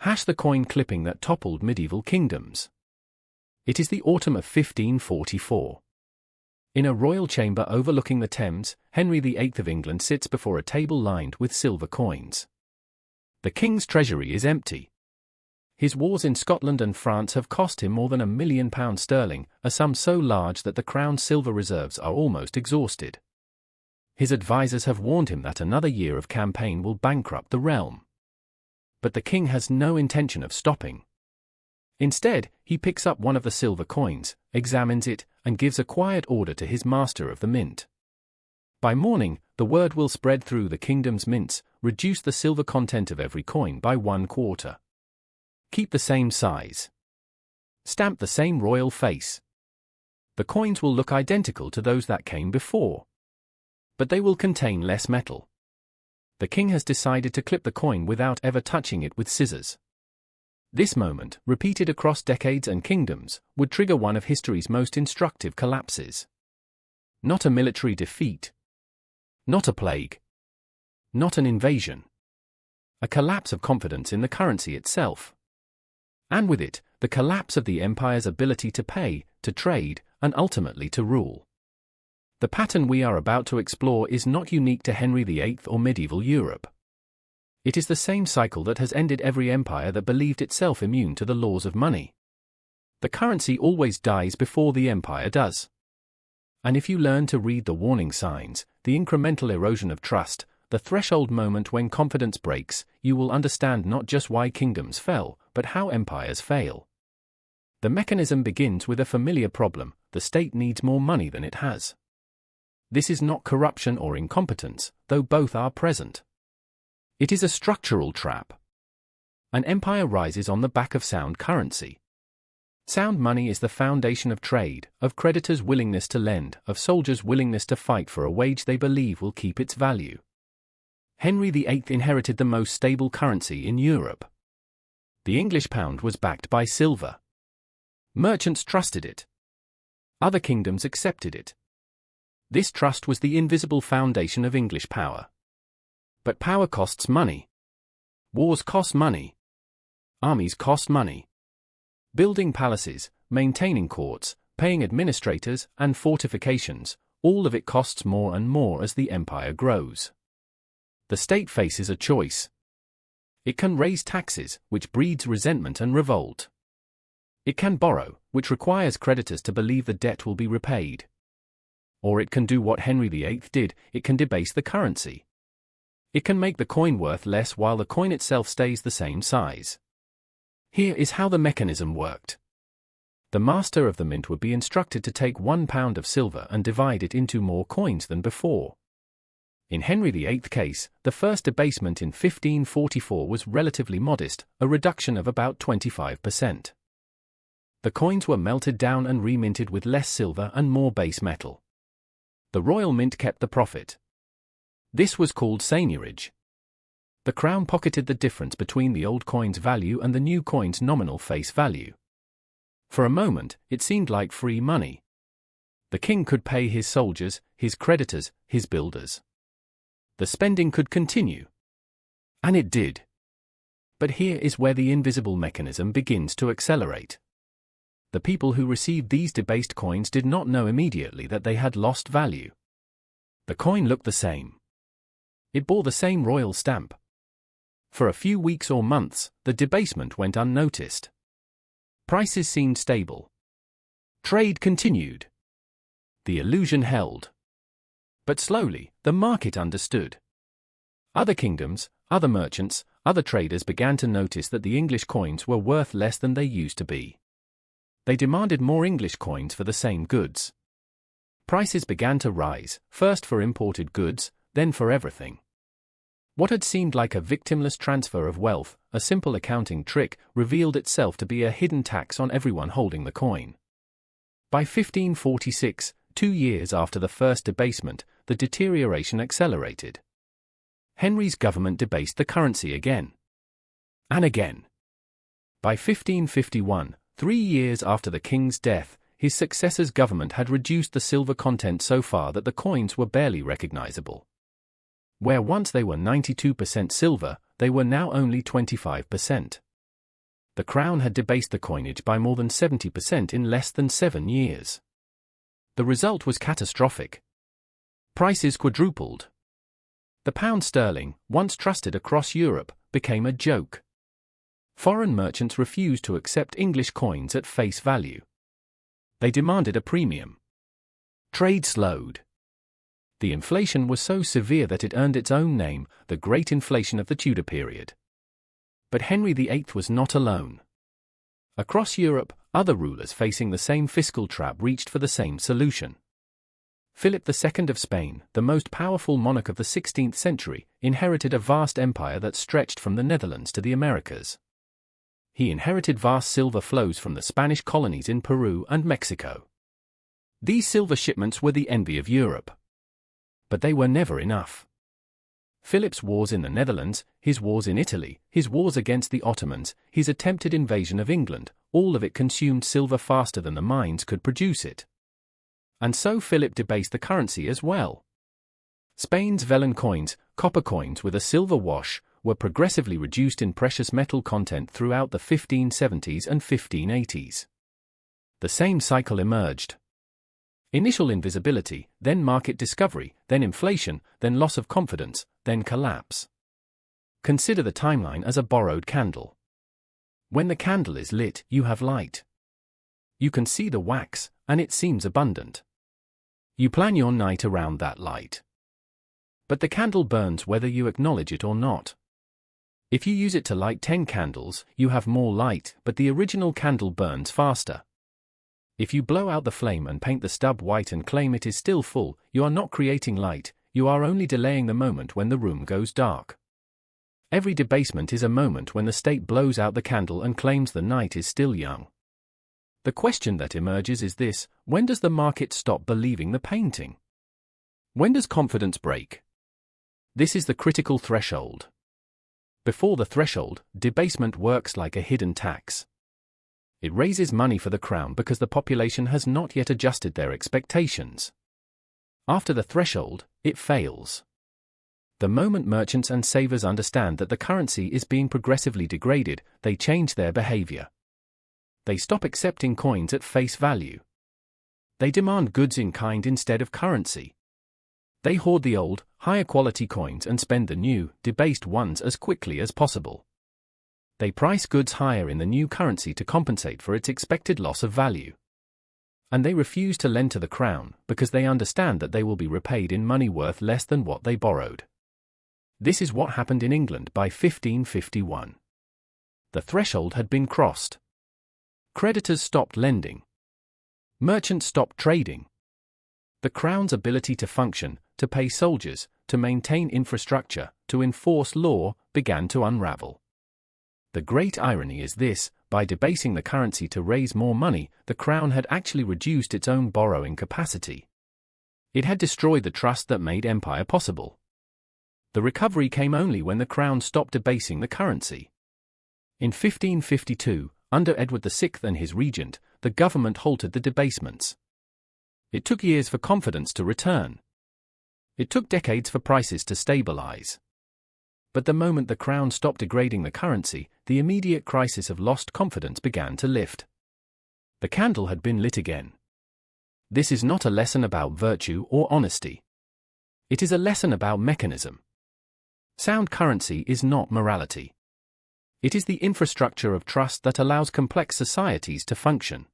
The coin clipping that toppled medieval kingdoms. It is the autumn of 1544. In a royal chamber overlooking the Thames, Henry VIII of England sits before a table lined with silver coins. The king's treasury is empty. His wars in Scotland and France have cost him more than £1 million sterling, a sum so large that the crown's silver reserves are almost exhausted. His advisers have warned him that another year of campaign will bankrupt the realm. But the king has no intention of stopping. Instead, he picks up one of the silver coins, examines it, and gives a quiet order to his master of the mint. By morning, the word will spread through the kingdom's mints: reduce the silver content of every coin by 1/4. Keep the same size. Stamp the same royal face. The coins will look identical to those that came before, but they will contain less metal. The king has decided to clip the coin without ever touching it with scissors. This moment, repeated across decades and kingdoms, would trigger one of history's most instructive collapses. Not a military defeat. Not a plague. Not an invasion. A collapse of confidence in the currency itself. And with it, the collapse of the empire's ability to pay, to trade, and ultimately to rule. The pattern we are about to explore is not unique to Henry VIII or medieval Europe. It is the same cycle that has ended every empire that believed itself immune to the laws of money. The currency always dies before the empire does. And if you learn to read the warning signs, the incremental erosion of trust, the threshold moment when confidence breaks, you will understand not just why kingdoms fell, but how empires fail. The mechanism begins with a familiar problem: the state needs more money than it has. This is not corruption or incompetence, though both are present. It is a structural trap. An empire rises on the back of sound currency. Sound money is the foundation of trade, of creditors' willingness to lend, of soldiers' willingness to fight for a wage they believe will keep its value. Henry VIII inherited the most stable currency in Europe. The English pound was backed by silver. Merchants trusted it. Other kingdoms accepted it. This trust was the invisible foundation of English power. But power costs money. Wars cost money. Armies cost money. Building palaces, maintaining courts, paying administrators, and fortifications, all of it costs more and more as the empire grows. The state faces a choice. It can raise taxes, which breeds resentment and revolt. It can borrow, which requires creditors to believe the debt will be repaid. Or it can do what Henry VIII did: it can debase the currency. It can make the coin worth less while the coin itself stays the same size. Here is how the mechanism worked. The master of the mint would be instructed to take 1 pound of silver and divide it into more coins than before. In Henry VIII's case, the first debasement in 1544 was relatively modest, a reduction of about 25%. The coins were melted down and reminted with less silver and more base metal. The royal mint kept the profit. This was called seigniorage. The crown pocketed the difference between the old coin's value and the new coin's nominal face value. For a moment, it seemed like free money. The king could pay his soldiers, his creditors, his builders. The spending could continue. And it did. But here is where the invisible mechanism begins to accelerate. The people who received these debased coins did not know immediately that they had lost value. The coin looked the same. It bore the same royal stamp. For a few weeks or months, the debasement went unnoticed. Prices seemed stable. Trade continued. The illusion held. But slowly, the market understood. Other kingdoms, other merchants, other traders began to notice that the English coins were worth less than they used to be. They demanded more English coins for the same goods. Prices began to rise, first for imported goods, then for everything. What had seemed like a victimless transfer of wealth, a simple accounting trick, revealed itself to be a hidden tax on everyone holding the coin. By 1546, 2 years after the first debasement, the deterioration accelerated. Henry's government debased the currency again. And again. By 1551, 3 years after the king's death, his successor's government had reduced the silver content so far that the coins were barely recognizable. Where once they were 92% silver, they were now only 25%. The crown had debased the coinage by more than 70% in less than 7 years. The result was catastrophic. Prices quadrupled. The pound sterling, once trusted across Europe, became a joke. Foreign merchants refused to accept English coins at face value. They demanded a premium. Trade slowed. The inflation was so severe that it earned its own name, the Great Inflation of the Tudor period. But Henry VIII was not alone. Across Europe, other rulers facing the same fiscal trap reached for the same solution. Philip II of Spain, the most powerful monarch of the 16th century, inherited a vast empire that stretched from the Netherlands to the Americas. He inherited vast silver flows from the Spanish colonies in Peru and Mexico. These silver shipments were the envy of Europe. But they were never enough. Philip's wars in the Netherlands, his wars in Italy, his wars against the Ottomans, his attempted invasion of England, all of it consumed silver faster than the mines could produce it. And so Philip debased the currency as well. Spain's vellon coins, copper coins with a silver wash, were progressively reduced in precious metal content throughout the 1570s and 1580s. The same cycle emerged. Initial invisibility, then market discovery, then inflation, then loss of confidence, then collapse. Consider the timeline as a borrowed candle. When the candle is lit, you have light. You can see the wax, and it seems abundant. You plan your night around that light. But the candle burns whether you acknowledge it or not. If you use it to light 10 candles, you have more light, but the original candle burns faster. If you blow out the flame and paint the stub white and claim it is still full, you are not creating light, you are only delaying the moment when the room goes dark. Every debasement is a moment when the state blows out the candle and claims the night is still young. The question that emerges is this: when does the market stop believing the painting? When does confidence break? This is the critical threshold. Before the threshold, debasement works like a hidden tax. It raises money for the crown because the population has not yet adjusted their expectations. After the threshold, it fails. The moment merchants and savers understand that the currency is being progressively degraded, they change their behavior. They stop accepting coins at face value. They demand goods in kind instead of currency. They hoard the old, higher quality coins and spend the new, debased ones as quickly as possible. They price goods higher in the new currency to compensate for its expected loss of value. And they refuse to lend to the crown because they understand that they will be repaid in money worth less than what they borrowed. This is what happened in England by 1551. The threshold had been crossed. Creditors stopped lending. Merchants stopped trading. The crown's ability to function, to pay soldiers, to maintain infrastructure, to enforce law, began to unravel. The great irony is this: by debasing the currency to raise more money, the crown had actually reduced its own borrowing capacity. It had destroyed the trust that made empire possible. The recovery came only when the crown stopped debasing the currency. In 1552, under Edward VI and his regent, the government halted the debasements. It took years for confidence to return. It took decades for prices to stabilize. But the moment the crown stopped degrading the currency, the immediate crisis of lost confidence began to lift. The candle had been lit again. This is not a lesson about virtue or honesty. It is a lesson about mechanism. Sound currency is not morality. It is the infrastructure of trust that allows complex societies to function.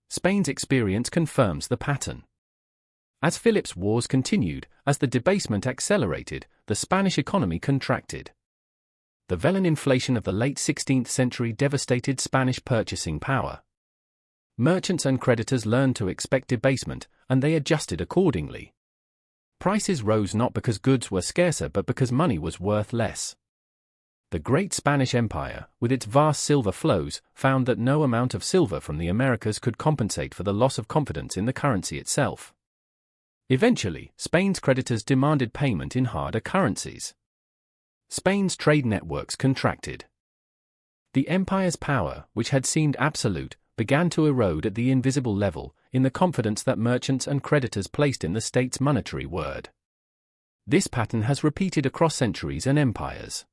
Spain's experience confirms the pattern. As Philip's wars continued, as the debasement accelerated, the Spanish economy contracted. The vellon inflation of the late 16th century devastated Spanish purchasing power. Merchants and creditors learned to expect debasement, and they adjusted accordingly. Prices rose not because goods were scarcer but because money was worth less. The great Spanish Empire, with its vast silver flows, found that no amount of silver from the Americas could compensate for the loss of confidence in the currency itself. Eventually, Spain's creditors demanded payment in harder currencies. Spain's trade networks contracted. The empire's power, which had seemed absolute, began to erode at the invisible level, in the confidence that merchants and creditors placed in the state's monetary word. This pattern has repeated across centuries and empires.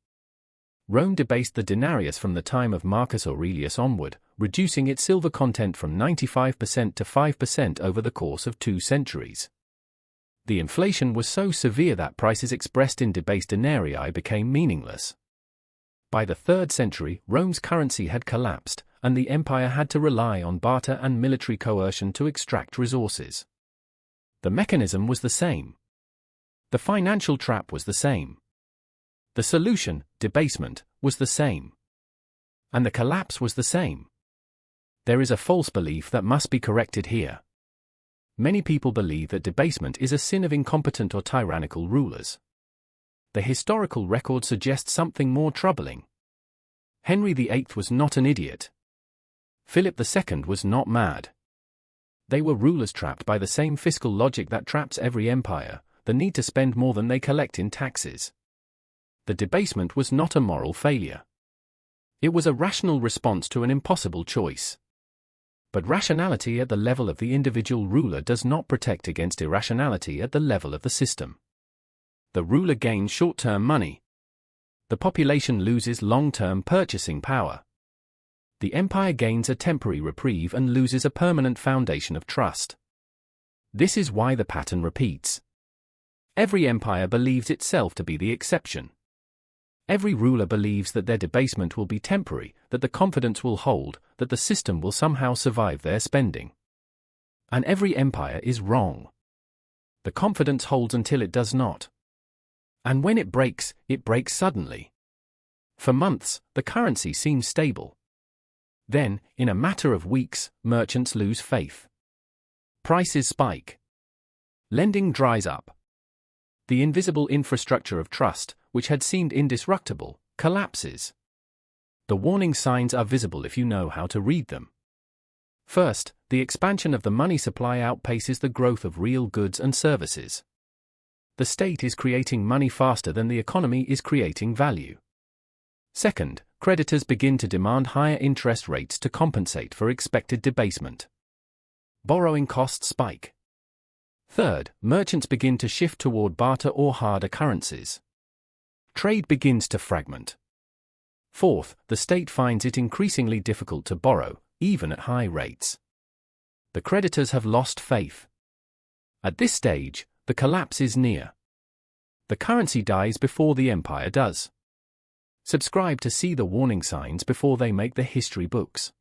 Rome debased the denarius from the time of Marcus Aurelius onward, reducing its silver content from 95% to 5% over the course of 2 centuries. The inflation was so severe that prices expressed in debased denarii became meaningless. By the 3rd century, Rome's currency had collapsed, and the empire had to rely on barter and military coercion to extract resources. The mechanism was the same. The financial trap was the same. The solution, debasement, was the same. And the collapse was the same. There is a false belief that must be corrected here. Many people believe that debasement is a sin of incompetent or tyrannical rulers. The historical record suggests something more troubling. Henry VIII was not an idiot. Philip II was not mad. They were rulers trapped by the same fiscal logic that traps every empire, the need to spend more than they collect in taxes. The debasement was not a moral failure. It was a rational response to an impossible choice. But rationality at the level of the individual ruler does not protect against irrationality at the level of the system. The ruler gains short-term money. The population loses long-term purchasing power. The empire gains a temporary reprieve and loses a permanent foundation of trust. This is why the pattern repeats. Every empire believes itself to be the exception. Every ruler believes that their debasement will be temporary, that the confidence will hold, that the system will somehow survive their spending. And every empire is wrong. The confidence holds until it does not. And when it breaks suddenly. For months, the currency seems stable. Then, in a matter of weeks, merchants lose faith. Prices spike. Lending dries up. The invisible infrastructure of trust, which had seemed indestructible, collapses. The warning signs are visible if you know how to read them. First, the expansion of the money supply outpaces the growth of real goods and services. The state is creating money faster than the economy is creating value. Second, creditors begin to demand higher interest rates to compensate for expected debasement. Borrowing costs spike. Third, merchants begin to shift toward barter or harder currencies. Trade begins to fragment. Fourth, the state finds it increasingly difficult to borrow, even at high rates. The creditors have lost faith. At this stage, the collapse is near. The currency dies before the empire does. Subscribe to see the warning signs before they make the history books.